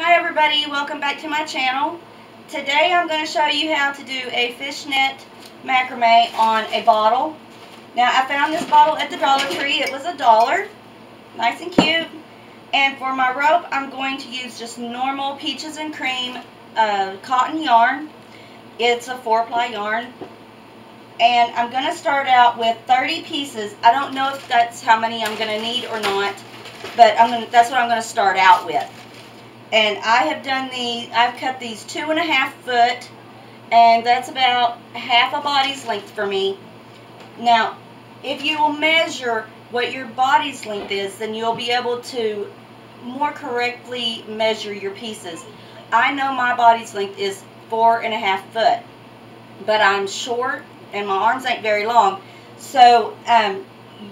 Hi everybody, welcome back to my channel. Today I'm going to show you how to do a fishnet macrame on a bottle. Now I found this bottle at the Dollar Tree. It was $1. Nice and cute. And for my rope I'm going to use just normal Peaches and Cream cotton yarn. It's a 4-ply yarn. And I'm going to start out with 30 pieces. I don't know if that's how many I'm going to need or not, but that's what I'm going to start out with. And I have done I've cut these 2.5 foot, and that's about half a body's length for me. Now, if you will measure what your body's length is, then you'll be able to more correctly measure your pieces. I know my body's length is 4.5 foot, but I'm short and my arms ain't very long. So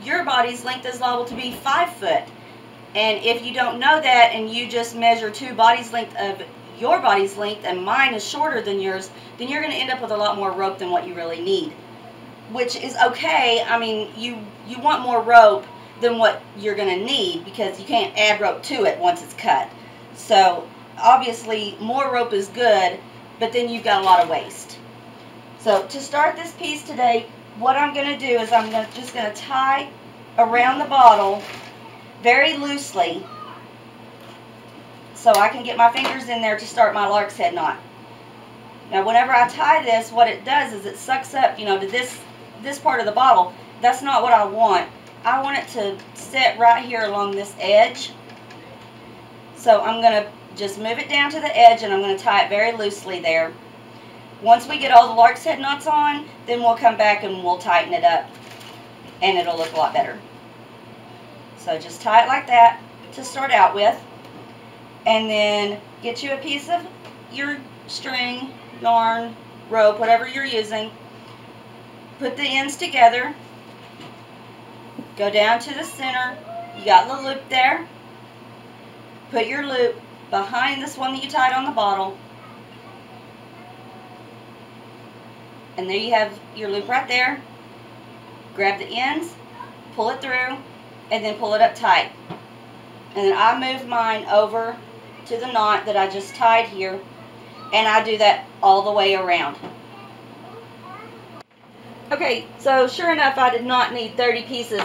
your body's length is liable to be 5 foot. And if you don't know that and you just measure two bodies length of your body's length and mine is shorter than yours, then you're going to end up with a lot more rope than what you really need. Which is okay. I mean, you want more rope than what you're going to need because you can't add rope to it once it's cut. So obviously more rope is good, but then you've got a lot of waste. So to start this piece today, what I'm going to do is I'm just going to tie around the bottle very loosely so I can get my fingers in there to start my lark's head knot. Now whenever I tie this, what it does is it sucks up, you know, to this part of the bottle. That's not what I want. I want it to sit right here along this edge. So I'm going to just move it down to the edge and I'm going to tie it very loosely there. Once we get all the lark's head knots on, then we'll come back and we'll tighten it up and it'll look a lot better. So just tie it like that to start out with, and then get you a piece of your string, yarn, rope, whatever you're using. Put the ends together, go down to the center, you got the loop there, put your loop behind this one that you tied on the bottle, and there you have your loop right there. Grab the ends, pull it through, and then pull it up tight. And then I move mine over to the knot that I just tied here, and I do that all the way around. Okay, so sure enough, I did not need 30 pieces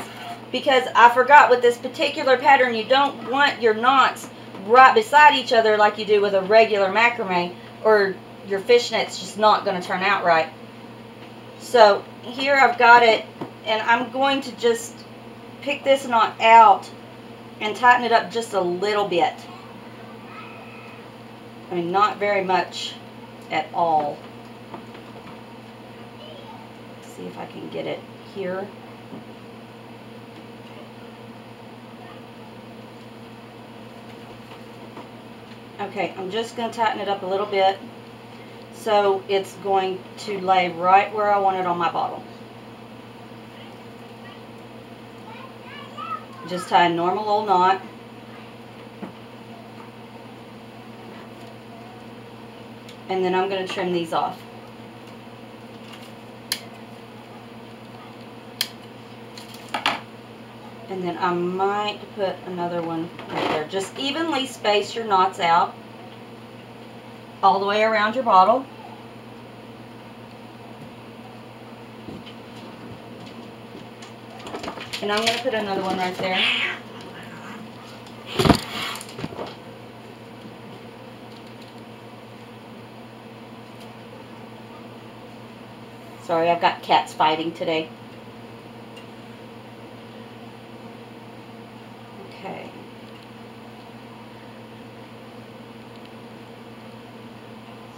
because I forgot with this particular pattern you don't want your knots right beside each other like you do with a regular macrame, or your fishnet's just not going to turn out right. So here I've got it, and I'm going to just pick this knot out and tighten it up just a little bit. I mean, not very much at all. Let's see if I can get it here. Okay, I'm just going to tighten it up a little bit so it's going to lay right where I want it on my bottle. Just tie a normal old knot. And then I'm going to trim these off. And then I might put another one right there. Just evenly space your knots out all the way around your bottle. And I'm going to put another one right there. Sorry, I've got cats fighting today. Okay.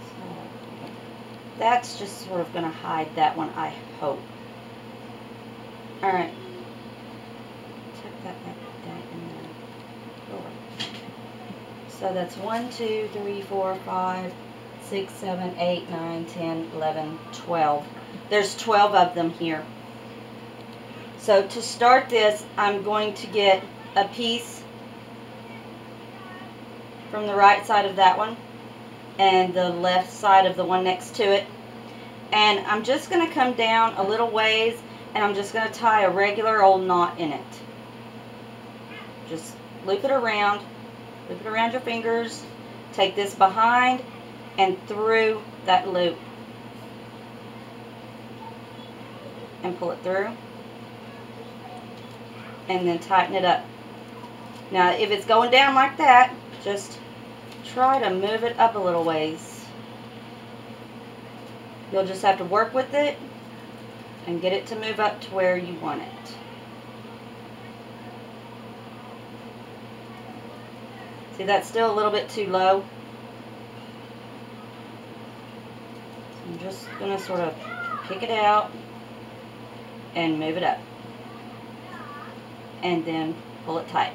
So that's just sort of going to hide that one, I hope. Alright. So that's 1, 2, 3, 4, 5, 6, 7, 8, 9, 10, 11, 12. There's 12 of them here. So to start this, I'm going to get a piece from the right side of that one and the left side of the one next to it. And I'm just going to come down a little ways and I'm just going to tie a regular old knot in it. Just loop it around your fingers, take this behind and through that loop and pull it through, and then tighten it up. Now if it's going down like that, just try to move it up a little ways. You'll just have to work with it and get it to move up to where you want it. See, that's still a little bit too low. I'm just going to sort of pick it out and move it up. And then pull it tight.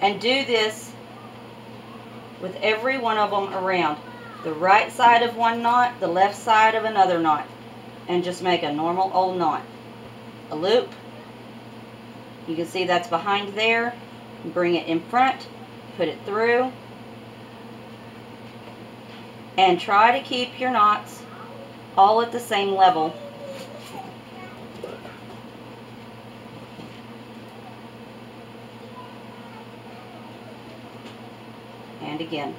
And do this with every one of them around. The right side of one knot, the left side of another knot. And just make a normal old knot. A loop. You can see that's behind there. Bring it in front. Put it through. And try to keep your knots all at the same level. And again.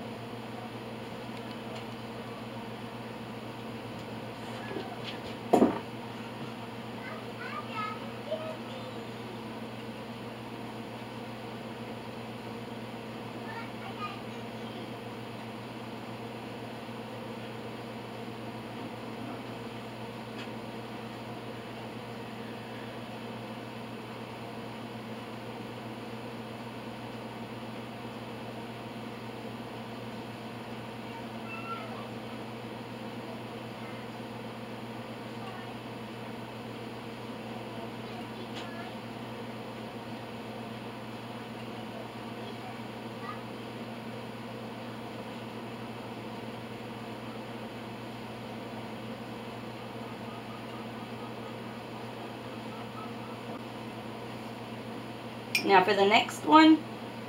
Now for the next one,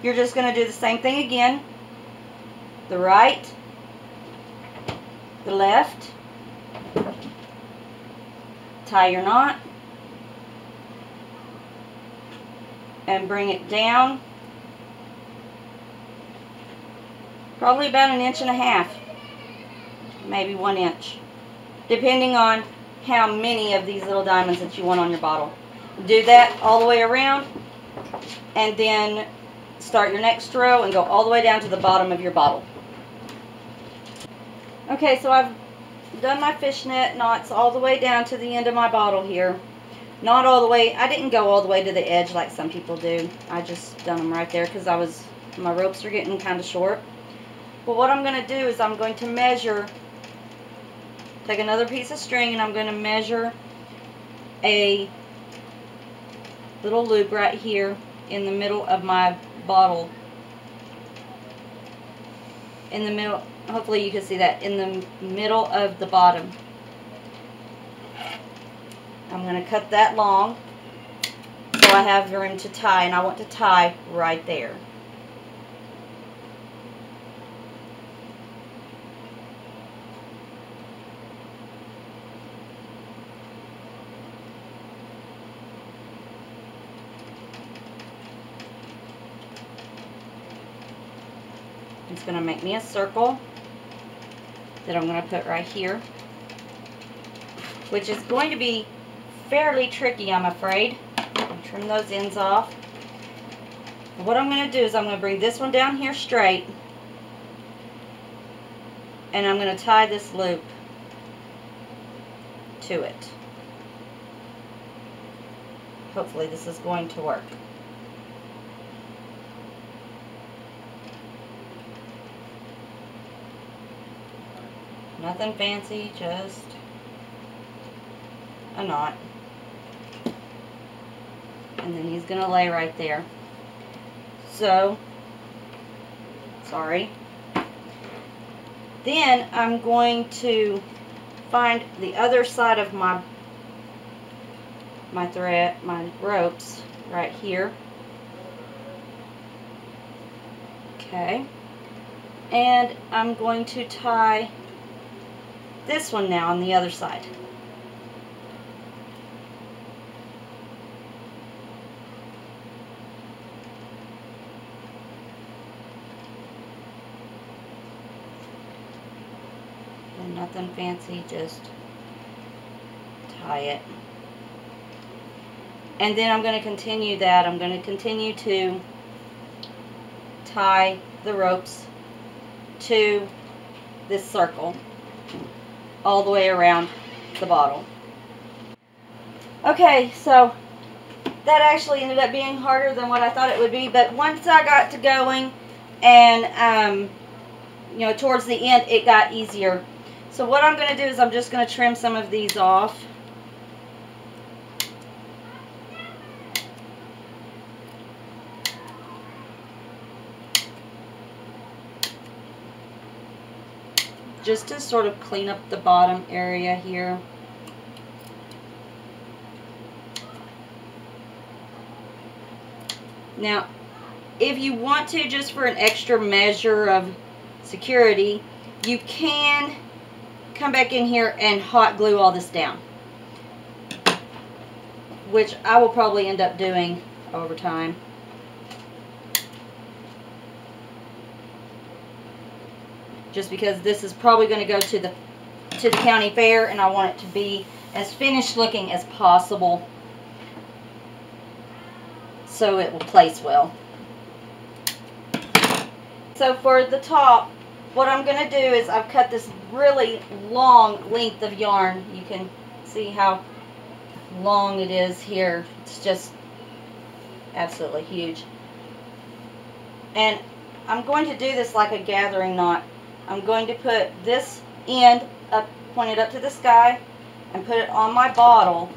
you're just going to do the same thing again. The right, the left, tie your knot, and bring it down probably about 1.5 inches, maybe 1 inch, depending on how many of these little diamonds that you want on your bottle. Do that all the way around, and then start your next row and go all the way down to the bottom of your bottle. Okay, so I've done my fishnet knots all the way down to the end of my bottle here. Not all the way, I didn't go all the way to the edge like some people do. I just done them right there because my ropes are getting kind of short. But what I'm going to do is I'm going to measure, take another piece of string, and I'm going to measure a little loop right here in the middle of my bottle. In the middle, hopefully you can see that, in the middle of the bottom. I'm going to cut that long so I have room to tie, and I want to tie right there. It's going to make me a circle that I'm going to put right here, which is going to be fairly tricky, I'm afraid. I'll trim those ends off. What I'm going to do is I'm going to bring this one down here straight, and I'm going to tie this loop to it. Hopefully this is going to work. Nothing fancy, just a knot. And then he's going to lay right there. So, sorry. Then I'm going to find the other side of my thread, my ropes, right here. Okay. And I'm going to tie this one now on the other side. Again, nothing fancy, just tie it. And then I'm going to continue that. I'm going to continue to tie the ropes to this circle all the way around the bottle. Okay, so that actually ended up being harder than what I thought it would be, but once I got to going and you know, towards the end, it got easier. So what I'm going to do is I'm just going to trim some of these off. Just to sort of clean up the bottom area here. Now, if you want to, just for an extra measure of security, you can come back in here and hot glue all this down, which I will probably end up doing over time. Just because this is probably going to go to the county fair, and I want it to be as finished looking as possible so it will place well. So for the top, what I'm going to do is I've cut this really long length of yarn. You can see how long it is here. It's just absolutely huge. And I'm going to do this like a gathering knot. I'm going to put this end up, pointed up to the sky, and put it on my bottle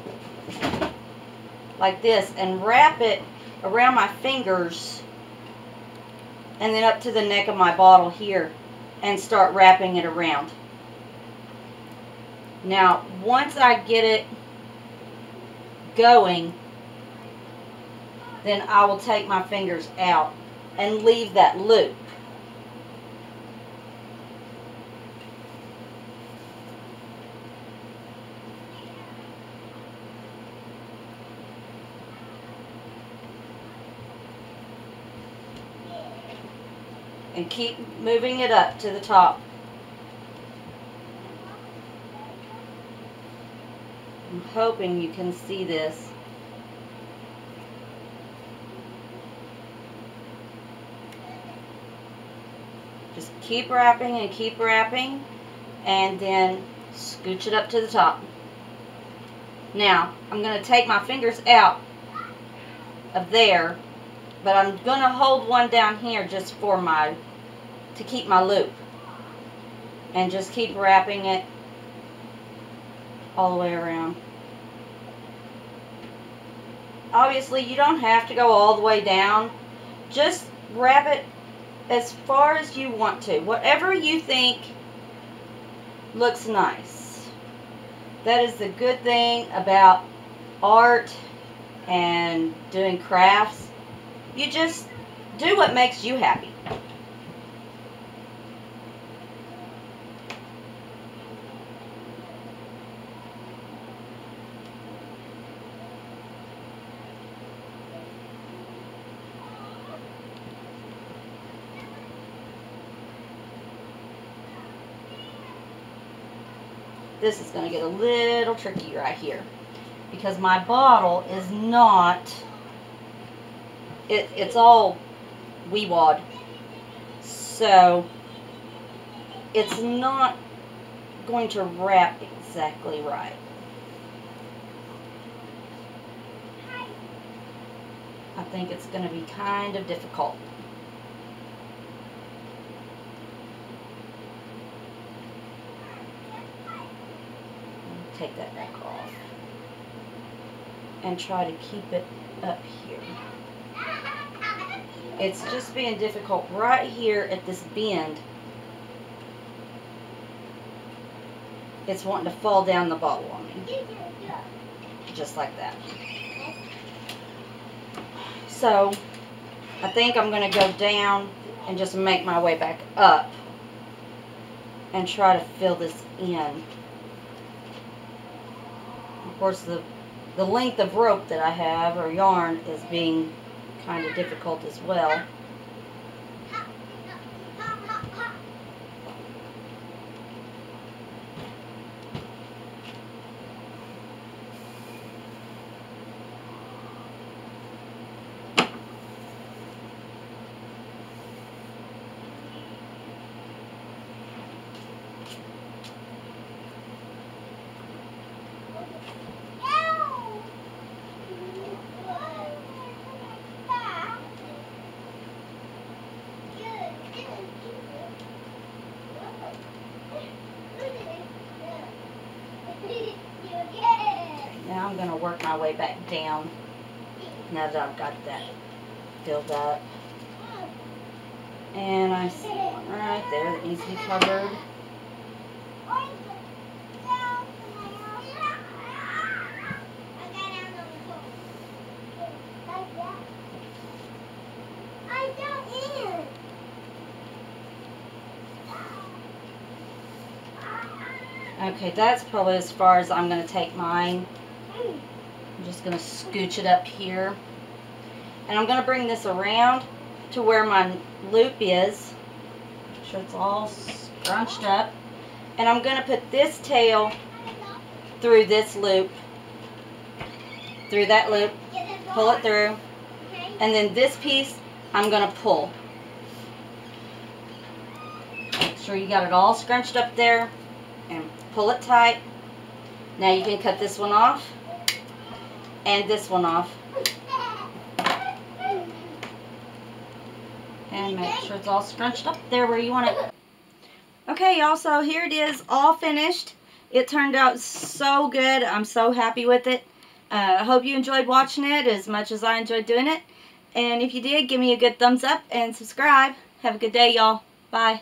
like this, and wrap it around my fingers and then up to the neck of my bottle here, and start wrapping it around. Now, once I get it going, then I will take my fingers out and leave that loop. And keep moving it up to the top. I'm hoping you can see this. Just keep wrapping and keep wrapping, and then scooch it up to the top. Now, I'm going to take my fingers out of there, but I'm going to hold one down here just for to keep my loop. And just keep wrapping it all the way around. Obviously, you don't have to go all the way down. Just wrap it as far as you want to. Whatever you think looks nice. That is the good thing about art and doing crafts. You just do what makes you happy. This is going to get a little tricky right here, because my bottle is not, it's all wee-wad, so it's not going to wrap exactly right. I think it's going to be kind of difficult. Take that back off and try to keep it up here. It's just being difficult right here at this bend. It's wanting to fall down the bottle on me. Just like that. So I think I'm going to go down and just make my way back up and try to fill this in. Of course, the length of rope that I have, or yarn, is being kind of difficult as well. going to work my way back down now that I've got that filled up. And I see one right there that needs to be covered. Okay, that's probably as far as I'm going to take mine. I'm just going to scooch it up here. And I'm going to bring this around to where my loop is. Make sure it's all scrunched up. And I'm going to put this tail through this loop. Through that loop. Pull it through. And then this piece I'm going to pull. Make sure you got it all scrunched up there. And pull it tight. Now you can cut this one off. And this one off. And make sure it's all scrunched up there where you want it. Okay, y'all, so here it is, all finished. It turned out so good. I'm so happy with it. I hope you enjoyed watching it as much as I enjoyed doing it. And if you did, give me a good thumbs up and subscribe. Have a good day, y'all. Bye.